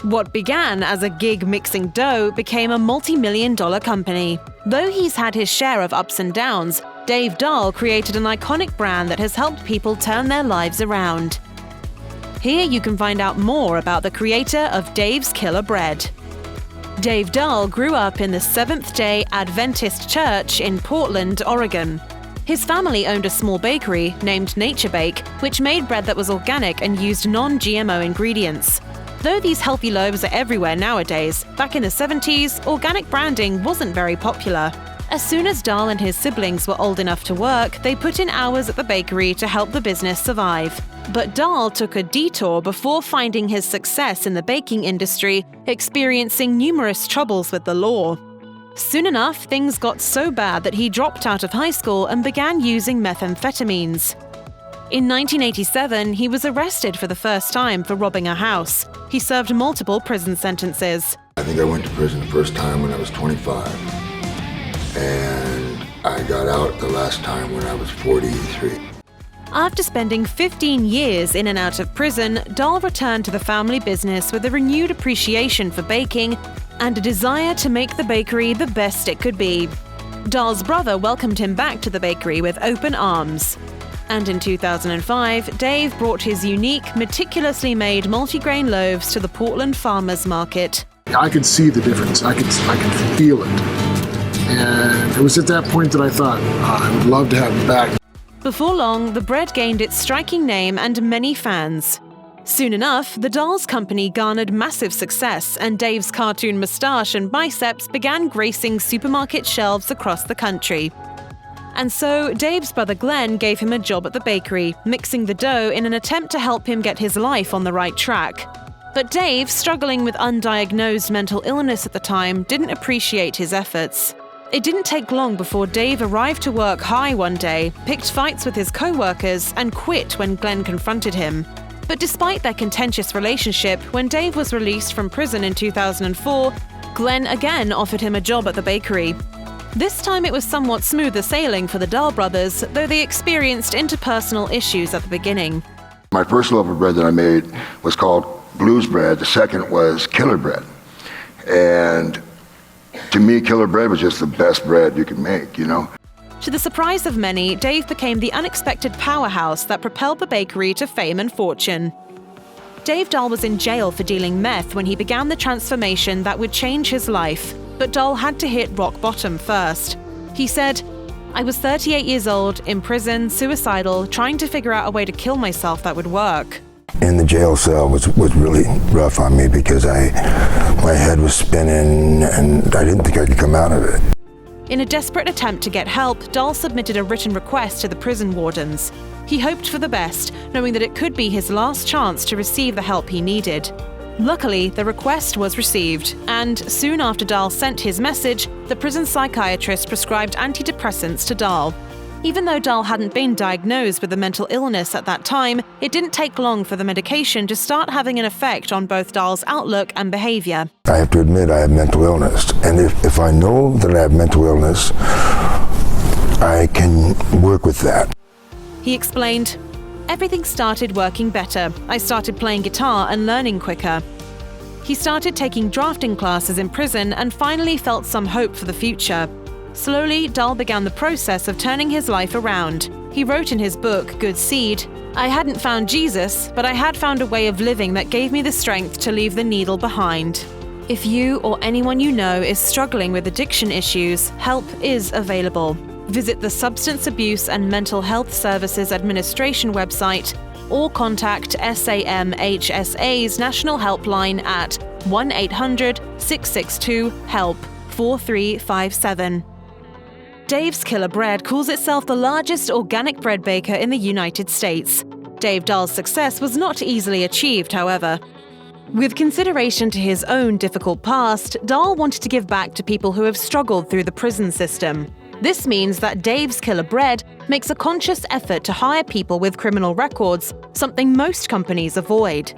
What began as a gig mixing dough became a multi-million-dollar company. Though he's had his share of ups and downs, Dave Dahl created an iconic brand that has helped people turn their lives around. Here you can find out more about the creator of Dave's Killer Bread. Dave Dahl grew up in the Seventh-day Adventist Church in Portland, Oregon. His family owned a small bakery named Nature Bake, which made bread that was organic and used non-GMO ingredients. Though these healthy loaves are everywhere nowadays, back in the 70s, organic branding wasn't very popular. As soon as Dahl and his siblings were old enough to work, they put in hours at the bakery to help the business survive. But Dahl took a detour before finding his success in the baking industry, experiencing numerous troubles with the law. Soon enough, things got so bad that he dropped out of high school and began using methamphetamines. In 1987, he was arrested for the first time for robbing a house. He served multiple prison sentences. I think I went to prison the first time when I was 25. And I got out the last time when I was 43. After spending 15 years in and out of prison, Dahl returned to the family business with a renewed appreciation for baking and a desire to make the bakery the best it could be. Dahl's brother welcomed him back to the bakery with open arms. And in 2005, Dave brought his unique, meticulously made multigrain loaves to the Portland Farmers Market. I could see the difference. I could feel it. And it was at that point that I thought, I would love to have it back. Before long, the bread gained its striking name and many fans. Soon enough, the Dahl's company garnered massive success, and Dave's cartoon mustache and biceps began gracing supermarket shelves across the country. And so, Dave's brother Glenn gave him a job at the bakery, mixing the dough in an attempt to help him get his life on the right track. But Dave, struggling with undiagnosed mental illness at the time, didn't appreciate his efforts. It didn't take long before Dave arrived to work high one day, picked fights with his co-workers, and quit when Glenn confronted him. But despite their contentious relationship, when Dave was released from prison in 2004, Glenn again offered him a job at the bakery. This time it was somewhat smoother sailing for the Dahl brothers, though they experienced interpersonal issues at the beginning. My first loaf of bread that I made was called Blues Bread. The second was Killer Bread. And to me, Killer Bread was just the best bread you could make, you know? To the surprise of many, Dave became the unexpected powerhouse that propelled the bakery to fame and fortune. Dave Dahl was in jail for dealing meth when he began the transformation that would change his life. But Dahl had to hit rock bottom first. He said, "I was 38 years old, in prison, suicidal, trying to figure out a way to kill myself that would work." In the jail cell was really rough on me because my head was spinning and I didn't think I could come out of it. In a desperate attempt to get help, Dahl submitted a written request to the prison wardens. He hoped for the best, knowing that it could be his last chance to receive the help he needed. Luckily, the request was received, and soon after Dahl sent his message, the prison psychiatrist prescribed antidepressants to Dahl. Even though Dahl hadn't been diagnosed with a mental illness at that time, it didn't take long for the medication to start having an effect on both Dahl's outlook and behavior. I have to admit I have mental illness, and if I know that I have mental illness, I can work with that. He explained, "Everything started working better. I started playing guitar and learning quicker." He started taking drafting classes in prison and finally felt some hope for the future. Slowly, Dahl began the process of turning his life around. He wrote in his book, Good Seed, "I hadn't found Jesus, but I had found a way of living that gave me the strength to leave the needle behind." If you or anyone you know is struggling with addiction issues, help is available. Visit the Substance Abuse and Mental Health Services Administration website or contact SAMHSA's National Helpline at 1-800-662-HELP 4357. Dave's Killer Bread calls itself the largest organic bread baker in the United States. Dave Dahl's success was not easily achieved, however. With consideration to his own difficult past, Dahl wanted to give back to people who have struggled through the prison system. This means that Dave's Killer Bread makes a conscious effort to hire people with criminal records, something most companies avoid.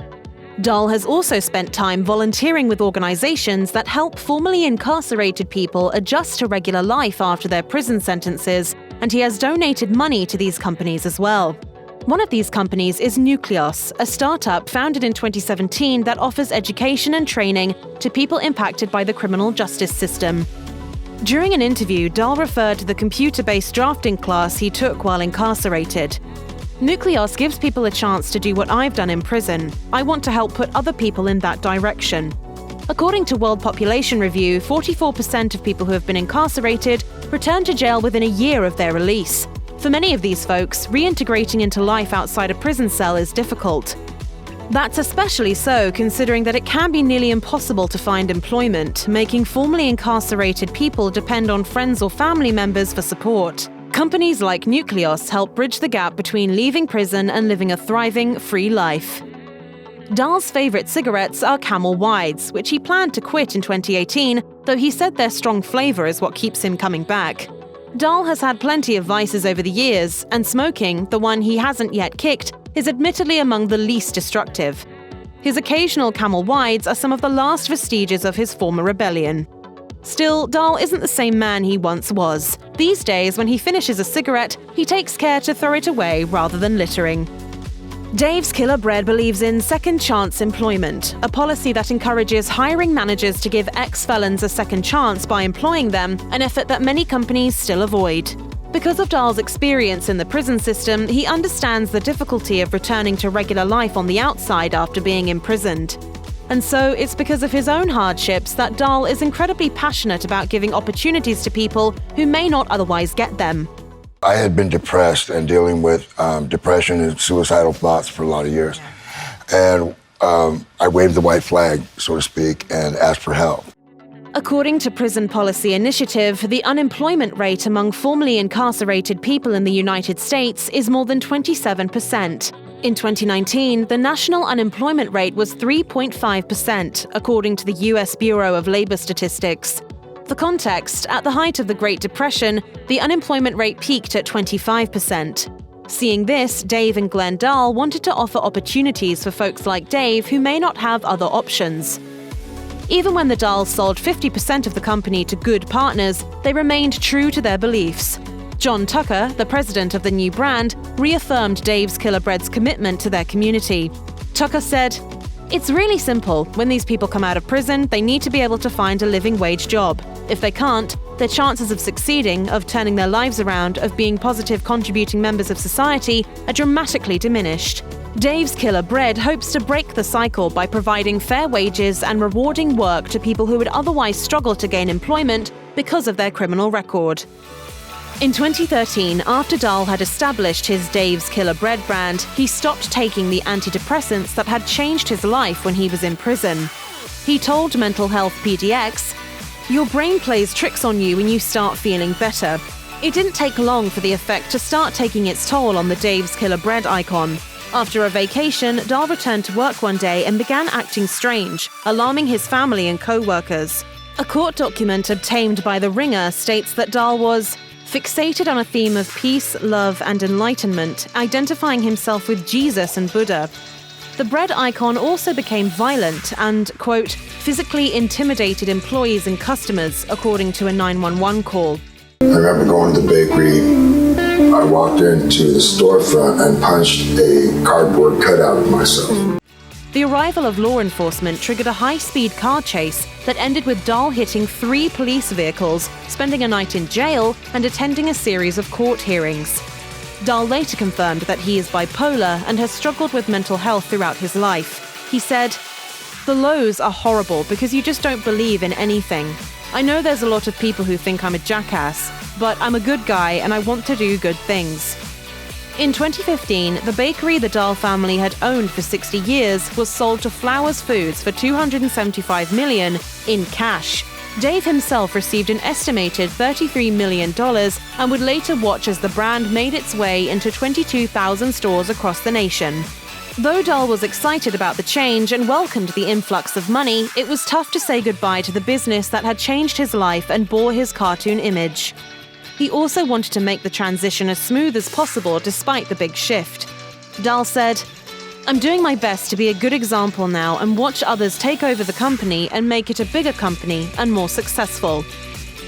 Dahl has also spent time volunteering with organizations that help formerly incarcerated people adjust to regular life after their prison sentences, and he has donated money to these companies as well. One of these companies is Nucleus, a startup founded in 2017 that offers education and training to people impacted by the criminal justice system. During an interview, Dahl referred to the computer-based drafting class he took while incarcerated. Nucleus gives people a chance to do what I've done in prison. I want to help put other people in that direction. According to World Population Review, 44% of people who have been incarcerated return to jail within a year of their release. For many of these folks, reintegrating into life outside a prison cell is difficult. That's especially so considering that it can be nearly impossible to find employment, making formerly incarcerated people depend on friends or family members for support. Companies like Nucleus help bridge the gap between leaving prison and living a thriving, free life. Dahl's favorite cigarettes are Camel Wides, which he planned to quit in 2018, though he said their strong flavor is what keeps him coming back. Dahl has had plenty of vices over the years, and smoking, the one he hasn't yet kicked, is admittedly among the least destructive. His occasional Camel Wides are some of the last vestiges of his former rebellion. Still, Dahl isn't the same man he once was. These days, when he finishes a cigarette, he takes care to throw it away rather than littering. Dave's Killer Bread believes in second chance employment, a policy that encourages hiring managers to give ex-felons a second chance by employing them, an effort that many companies still avoid. Because of Dahl's experience in the prison system, he understands the difficulty of returning to regular life on the outside after being imprisoned. And so it's because of his own hardships that Dahl is incredibly passionate about giving opportunities to people who may not otherwise get them. I had been depressed and dealing with depression and suicidal thoughts for a lot of years. And I waved the white flag, so to speak, and asked for help. According to Prison Policy Initiative, the unemployment rate among formerly incarcerated people in the United States is more than 27%. In 2019, the national unemployment rate was 3.5%, according to the U.S. Bureau of Labor Statistics. For context, at the height of the Great Depression, the unemployment rate peaked at 25%. Seeing this, Dave and Glenn Dahl wanted to offer opportunities for folks like Dave who may not have other options. Even when the Dahls sold 50% of the company to good partners, they remained true to their beliefs. John Tucker, the president of the new brand, reaffirmed Dave's Killer Bread's commitment to their community. Tucker said, "It's really simple. When these people come out of prison, they need to be able to find a living wage job. If they can't, their chances of succeeding, of turning their lives around, of being positive contributing members of society are dramatically diminished." Dave's Killer Bread hopes to break the cycle by providing fair wages and rewarding work to people who would otherwise struggle to gain employment because of their criminal record. In 2013, after Dahl had established his Dave's Killer Bread brand, he stopped taking the antidepressants that had changed his life when he was in prison. He told Mental Health PDX, "Your brain plays tricks on you when you start feeling better." It didn't take long for the effect to start taking its toll on the Dave's Killer Bread icon. After a vacation, Dahl returned to work one day and began acting strange, alarming his family and co-workers. A court document obtained by The Ringer states that Dahl was fixated on a theme of peace, love, and enlightenment, identifying himself with Jesus and Buddha. The bread icon also became violent and, quote, physically intimidated employees and customers, according to a 911 call. I remember going to the bakery. I walked into the storefront and punched a cardboard cutout of myself. The arrival of law enforcement triggered a high-speed car chase that ended with Dahl hitting 3 police vehicles, spending a night in jail, and attending a series of court hearings. Dahl later confirmed that he is bipolar and has struggled with mental health throughout his life. He said, "The lows are horrible because you just don't believe in anything. I know there's a lot of people who think I'm a jackass, but I'm a good guy and I want to do good things." In 2015, the bakery the Dahl family had owned for 60 years was sold to Flowers Foods for $275 million in cash. Dave himself received an estimated $33 million and would later watch as the brand made its way into 22,000 stores across the nation. Though Dahl was excited about the change and welcomed the influx of money, it was tough to say goodbye to the business that had changed his life and bore his cartoon image. He also wanted to make the transition as smooth as possible despite the big shift. Dahl said, "I'm doing my best to be a good example now and watch others take over the company and make it a bigger company and more successful."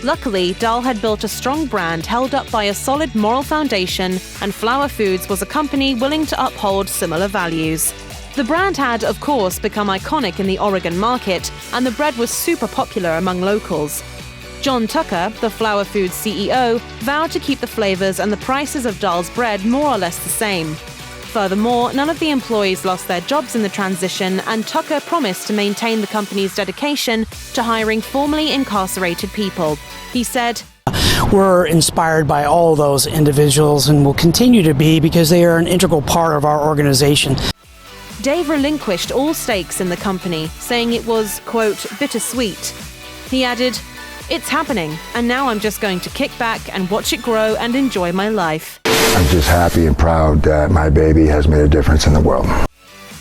Luckily, Dahl had built a strong brand held up by a solid moral foundation, and Flower Foods was a company willing to uphold similar values. The brand had, of course, become iconic in the Oregon market, and the bread was super popular among locals. John Tucker, the Flower Foods CEO, vowed to keep the flavors and the prices of Dahl's bread more or less the same. Furthermore, none of the employees lost their jobs in the transition, and Tucker promised to maintain the company's dedication to hiring formerly incarcerated people. He said, "We're inspired by all those individuals and will continue to be because they are an integral part of our organization." Dave relinquished all stakes in the company, saying it was, quote, bittersweet. He added, "It's happening, and now I'm just going to kick back and watch it grow and enjoy my life." I'm just happy and proud that my baby has made a difference in the world.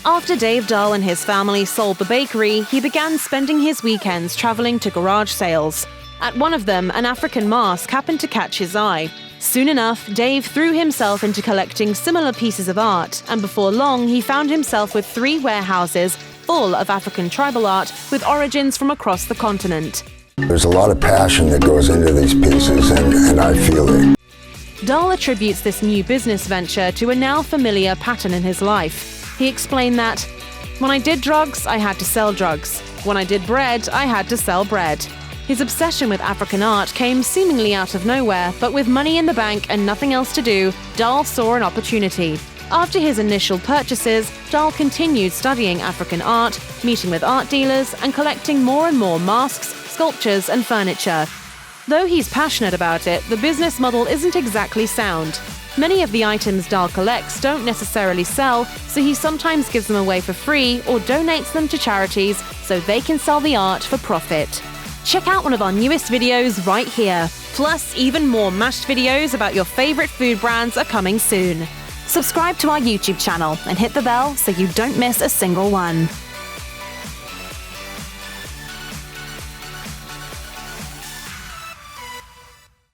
After Dave Dahl and his family sold the bakery, he began spending his weekends traveling to garage sales. At one of them, an African mask happened to catch his eye. Soon enough, Dave threw himself into collecting similar pieces of art, and before long, he found himself with 3 warehouses full of African tribal art with origins from across the continent. There's a lot of passion that goes into these pieces, and I feel it. Dahl attributes this new business venture to a now familiar pattern in his life. He explained that, "When I did drugs, I had to sell drugs. When I did bread, I had to sell bread." His obsession with African art came seemingly out of nowhere, but with money in the bank and nothing else to do, Dahl saw an opportunity. After his initial purchases, Dahl continued studying African art, meeting with art dealers, and collecting more and more masks, sculptures, and furniture. Though he's passionate about it, the business model isn't exactly sound. Many of the items Dahl collects don't necessarily sell, so he sometimes gives them away for free or donates them to charities so they can sell the art for profit. Check out one of our newest videos right here. Plus, even more mashed videos about your favorite food brands are coming soon. Subscribe to our YouTube channel and hit the bell so you don't miss a single one.